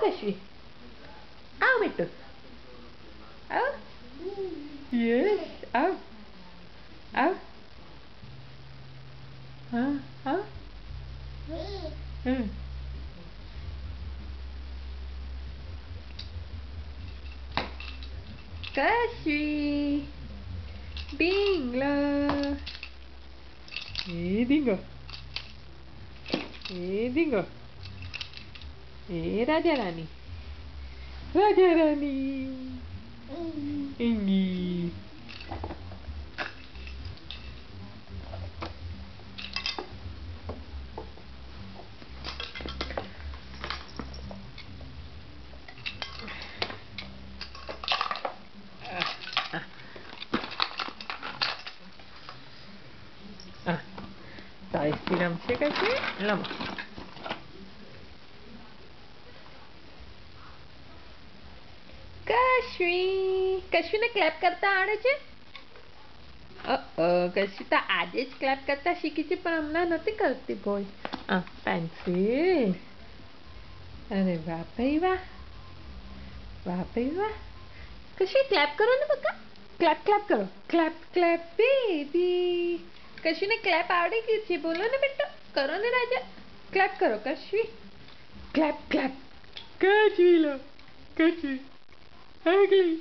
कश्वी आओ बेटू आओ यस आओ आओ हाँ आओ कश्वी Bingo bingo bingo राजा रानी इंगी Tayo siram siya kasi alam mo કશ્વીને ક્લેપ કરતા આવડે છે કશ્વી તો આજે જ ક્લેપ કરતા શીખી છે પણ હમણાં નથી કરતી બોલ પેન્સિલ અરે વાહ ભાઈ વાહ કશ્વી ક્લેપ કરો ને બકા ક્લેપ કરો ક્લેપ બેબી કશ્વીને ક્લેપ આવડી ગઈ છે બોલો ને બેટા કરો ને રાજા ક્લેપ કરો કશ્વી ક્લેપ કશ્વી લો કશ્વી ugly